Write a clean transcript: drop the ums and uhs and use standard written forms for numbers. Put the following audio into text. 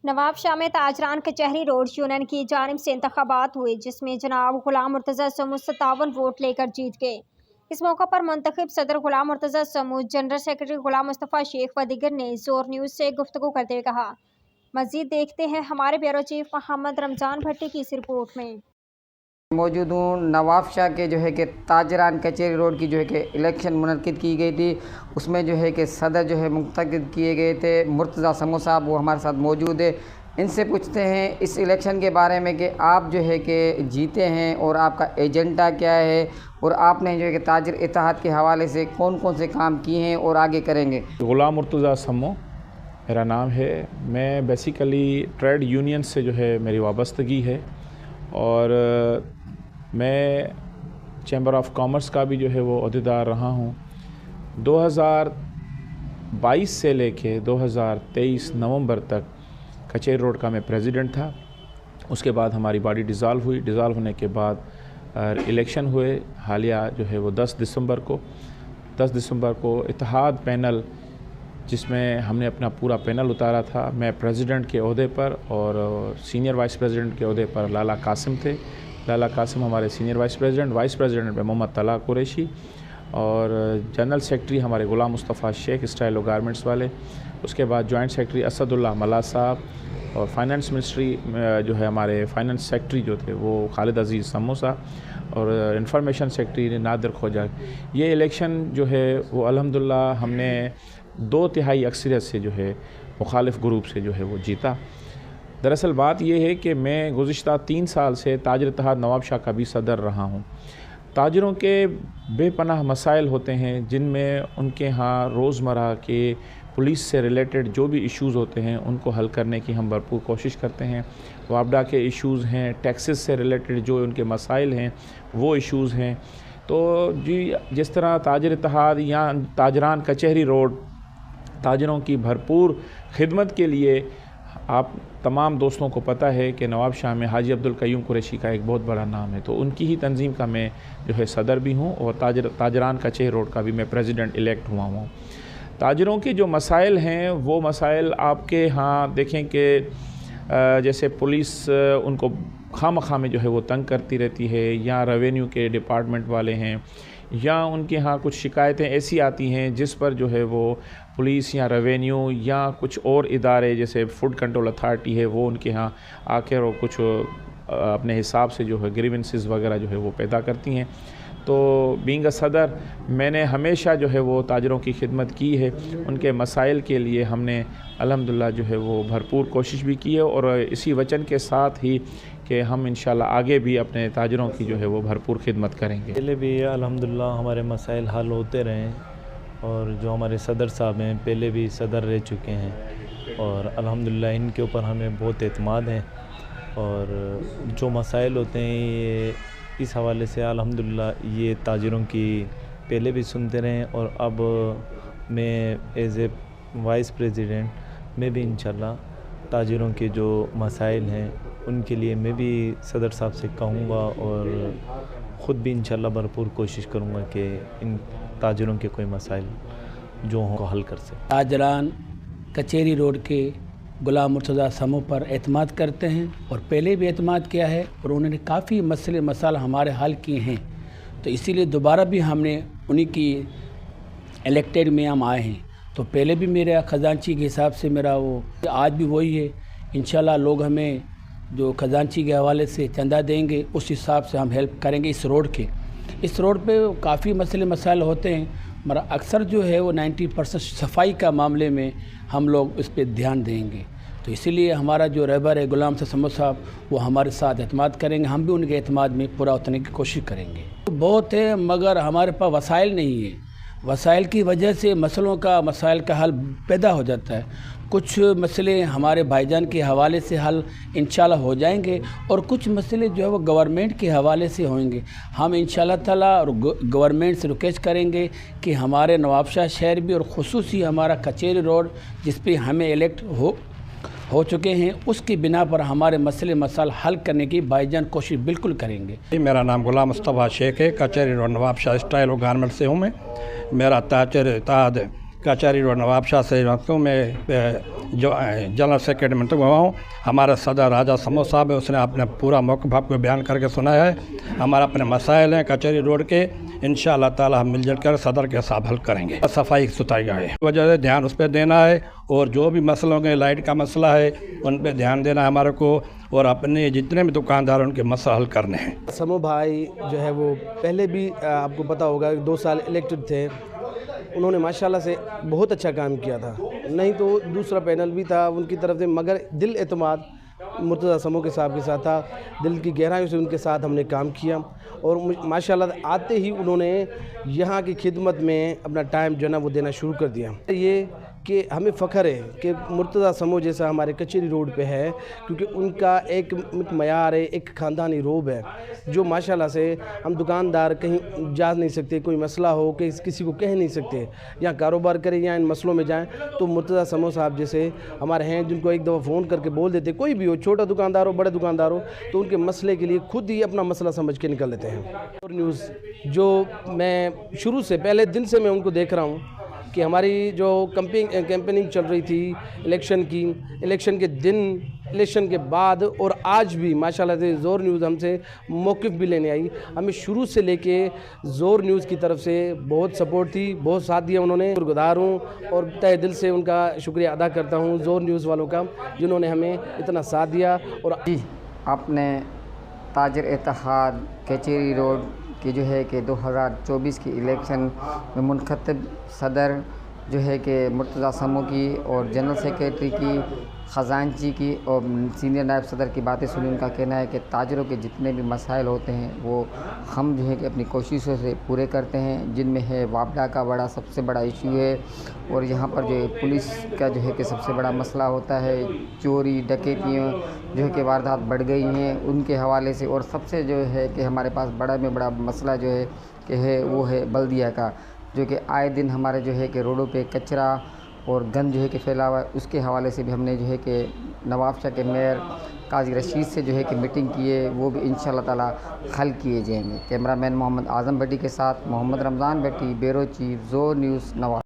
नवाब शाह में ताजरान कचहरी road union की जानिब से इंतखाबात हुए, जिसमें जनाब गुलाम मुर्तज़ा समूह 57 वोट लेकर जीत गए। इस मौका पर मुंतखब सदर गुलाम मुर्तज़ा समूह, जनरल सेक्रेटरी गुलाम मुस्तफ़ा शेख व दीगर ने जोर न्यूज़ से गुफ्तगू करते हुए कहा। मज़ीद देखते हैं हमारे ब्यूरो चीफ मोहम्मद रमज़ान भट्टी की इस रिपोर्ट में। मौजूद हूँ नवाब शाह के कि ताजरान कचहरी रोड की कि इलेक्शन मुनक़िद की गई थी। उसमें कि सदर मुंतखब किए गए थे मुर्तज़ा समूह साहब, वो हमारे साथ मौजूद है। इनसे पूछते हैं इस इलेक्शन के बारे में कि आप कि जीते हैं और आपका एजेंडा क्या है, और आपने कि ताजर इत्तेहाद के हवाले से कौन कौन से काम किए हैं और आगे करेंगे। गुलाम मुर्तज़ा समूह मेरा नाम है। मैं बेसिकली ट्रेड यूनियन से मेरी वाबस्तगी है, और मैं चैम्बर ऑफ कॉमर्स का भी वो अहदेदार रहा हूँ। 2022 से लेके 2023 नवंबर तक कचहरी रोड का मैं प्रेसिडेंट था। उसके बाद हमारी बॉडी डिज़ाल्व हुई। डिज़ाल्व होने के बाद इलेक्शन हुए हालिया वो 10 दिसंबर को इत्तेहाद पैनल, जिसमें हमने अपना पूरा पैनल उतारा था। मैं प्रेसिडेंट के ओहदे पर और सीनियर वाइस प्रेसिडेंट के ओहदे पर लाला कासिम थे। लाला कासिम हमारे सीनियर वाइस प्रेसिडेंट पे मोहम्मद तला कुरैशी, और जनरल सेक्रेटरी हमारे गुलाम मुस्तफ़ा शेख स्टाइल और गारमेंट्स वाले। उसके बाद जॉइंट सेक्रेटरी असदुल्लाह मल्ला साहब, और फाइनेंस मिनिस्ट्री हमारे फाइनेंस सेक्रेटरी थे वो खालिद अजीज़ समोसा, और इंफॉर्मेशन सेक्रेटरी नादिर खोजा। ये इलेक्शन वो अल्हम्दुलिल्लाह हमने 2/3 अक्सरियत से मुखालिफ ग्रुप से वो जीता। दरअसल बात यह है कि मैं गुज़िश्ता 3 साल से ताजर इत्तेहाद नवाब शाह का भी सदर रहा हूँ। ताजरों के बेपनाह मसाइल होते हैं, जिनमें उनके यहाँ रोज़मर्रा के पुलिस से रिलेटेड जो भी इश्यूज़ होते हैं उनको हल करने की हम भरपूर कोशिश करते हैं। वापडा के इश्यूज़ हैं, टैक्सेस से रिलेटेड जो उनके मसाइल हैं वो इश्यूज़ हैं। तो जिस तरह ताजर इत्तेहाद या ताजरान कचहरी रोड ताजरों की भरपूर खिदमत के लिए, आप तमाम दोस्तों को पता है कि नवाब शाह में हाजी अब्दुल कय्यूम कुरैशी का एक बहुत बड़ा नाम है, तो उनकी ही तंजीम का मैं सदर भी हूँ, और ताजरान कचहरी रोड का भी मैं प्रेसिडेंट इलेक्ट हुआ हूँ। ताजरों के जो मसाइल हैं वो मसाइल आपके यहाँ देखें कि जैसे पुलिस उनको खामखा में वो तंग करती रहती है, या रेवेन्यू के डिपार्टमेंट वाले हैं, या उनके यहाँ कुछ शिकायतें ऐसी आती हैं जिस पर वो पुलिस या रेवेन्यू या कुछ और इदारे जैसे फूड कंट्रोल अथॉरिटी है वो उनके यहाँ आकर और कुछ अपने हिसाब से ग्रीवेंसेस वगैरह वो पैदा करती हैं। तो बीइंग अ सदर मैंने हमेशा वो ताजरों की खिदमत की है। उनके मसाइल के लिए हमने अल्हम्दुलिल्लाह वो भरपूर कोशिश भी की है, और इसी वचन के साथ ही कि हम इंशाल्लाह आगे भी अपने ताजरों की वो भरपूर खिदमत करेंगे। पहले भी अल्हम्दुलिल्लाह हमारे मसाइल हल होते रहें, और जो हमारे सदर साहब हैं पहले भी सदर रह चुके हैं, और अल्हम्दुलिल्लाह इनके ऊपर हमें बहुत एतमाद है। और जो मसाइल होते हैं ये इस हवाले से अल्हम्दुलिल्लाह ये ताजरों की पहले भी सुनते रहें, और अब मैं एज़ ए वाइस प्रेसिडेंट मैं भी इंशाल्लाह ताजरों के जो मसाइल हैं उनके लिए मैं भी सदर साहब से कहूँगा, और ख़ुद भी इंशाल्लाह भरपूर कोशिश करूँगा कि इन ताजरों के कोई मसाइल जो हों को हल कर सकें। ताजरान कचहरी रोड के गुलाम मुर्तज़ा समूह पर एतमाद करते हैं, और पहले भी एतमाद किया है, और उन्होंने काफ़ी मसले मसाइल हमारे हल किए हैं। तो इसीलिए दोबारा भी हमने उन्हीं की इलेक्टेड में हम आए हैं। तो पहले भी मेरे ख़जानची के हिसाब से मेरा वो आज भी वही है। इंशाल्लाह लोग हमें जो ख़जानची के हवाले से चंदा देंगे उस हिसाब से हम हेल्प करेंगे। इस रोड पे काफ़ी मसले मसाइल होते हैं, मगर अक्सर वो 90% सफाई का मामले में हम लोग उस पर ध्यान देंगे। तो इसीलिए हमारा जो रहबर है गुलाम समूह साहब वो हमारे साथ एतमाद करेंगे, हम भी उनके एतमाद में पूरा उतरने की कोशिश करेंगे। तो बहुत है, मगर हमारे पास वसाइल नहीं है। वसाइल की वजह से मसाइल का हल पैदा हो जाता है। कुछ मसले हमारे भाईजान के हवाले से हल इंशाल्लाह हो जाएंगे, और कुछ मसले वो गवर्नमेंट के हवाले से होंगे। हम इंशाल्लाह ताला और गवर्नमेंट से रिक्वेस्ट करेंगे कि हमारे नवाब शाह शहर भी, और ख़ुसूसी हमारा कचहरी रोड जिस पे हमें इलेक्ट हो चुके हैं, उसकी बिना पर हमारे मसले मसाइल हल करने की भाईजान कोशिश बिल्कुल करेंगे। मेरा नाम गुलाम मुस्तफ़ा शेख है, कचहरी रोड नवाब शाह स्टाइल और गारमेंट से हूँ मैं। मेरा ताजर इत्तेहाद कचहरी रोड नवाबशाह से मैं जो जनरल सेक्रेटरी मंतखब हुआ हूँ। हमारा सदर राजा समूह साहब है, उसने अपने पूरा मौक़िफ़ आपको बयान करके सुनाया है। हमारा अपने मसाइल हैं कचहरी रोड के, इंशाअल्लाह ताला हम मिलजुल कर सदर के साथ हल करेंगे। सफाई सुथराई का है वजह से ध्यान उस पर देना है, और जो भी मसलों के लाइट का मसला है उन पर ध्यान देना है हमारे को, और अपने जितने भी दुकानदार उनके मसले हल करने हैं। समूह भाई जो है वो पहले भी आपको पता होगा 2 साल इलेक्टेड थे, उन्होंने माशाल्लाह से बहुत अच्छा काम किया था। नहीं तो दूसरा पैनल भी था उनकी तरफ से, मगर दिल एतमाद मुर्तज़ा समूह के साहब के साथ था। दिल की गहराइयों से उनके साथ हमने काम किया, और माशाल्लाह आते ही उन्होंने यहाँ की खिदमत में अपना टाइम जो है ना वो देना शुरू कर दिया। ये कि हमें फ़ख्र है कि मुर्तज़ा समूह जैसा हमारे कचहरी रोड पे है, क्योंकि उनका एक मयार है, एक ख़ानदानी रोब है, जो माशाल्लाह से हम दुकानदार कहीं जा नहीं सकते, कोई मसला हो कि किसी को कह नहीं सकते, या कारोबार करें या इन मसलों में जाएं, तो मुर्तज़ा समूह साहब जैसे हमारे हैं, जिनको एक दफ़ा फ़ोन करके बोल देते, कोई भी हो, छोटा दुकानदार हो बड़े दुकानदार हो, तो उनके मसले के लिए खुद ही अपना मसला समझ के निकल लेते हैं। और न्यूज़ जो मैं शुरू से पहले दिन से मैं उनको देख रहा हूँ कि हमारी जो कैंपेनिंग चल रही थी इलेक्शन की, इलेक्शन के दिन, इलेक्शन के बाद, और आज भी माशाल्लाह से ज़ोर न्यूज़ हमसे मौक़िफ़ भी लेने आई। हमें शुरू से लेके ज़ोर न्यूज़ की तरफ से बहुत सपोर्ट थी, बहुत साथ दिया उन्होंने। शुक्रगुज़ार हूँ और तहे दिल से उनका शुक्रिया अदा करता हूँ ज़ोर न्यूज़ वालों का, जिन्होंने हमें इतना साथ दिया। और जी आपने ताजर इत्तेहाद कचहरी रोड कि जो है कि 2024 की इलेक्शन में मुनख़्तब सदर जो है कि मुर्तज़ा समूह की और जनरल सेक्रेटरी की, ख़जानची की और सीनियर नायब सदर की बातें सुनी। उनका कहना है कि ताजरों के जितने भी मसाइल होते हैं वो हम जो है कि अपनी कोशिशों से पूरे करते हैं, जिनमें है वापडा का सबसे बड़ा इशू है, और यहाँ पर जो है पुलिस का जो है कि सबसे बड़ा मसला होता है, चोरी डकैतियों जो है कि वारदात बढ़ गई हैं उनके हवाले से। और सबसे जो है कि हमारे पास बड़ा में बड़ा मसला जो है कि है वो है बल्दिया का, जो कि आए दिन हमारे जो है कि रोडों पे कचरा और गंद जो है कि फैला हुआ है। उसके हवाले से भी हमने जो है कि नवाबशाह के मेयर काजी रशीद से जो है कि मीटिंग की है, वो भी इंशाअल्लाह ताला हल किए जाएंगे। कैमरामैन मोहम्मद आज़म भट्टी के साथ मोहम्मद रमज़ान भट्टी, ब्यूरो चीफ, ज़ोर न्यूज़, नवाब।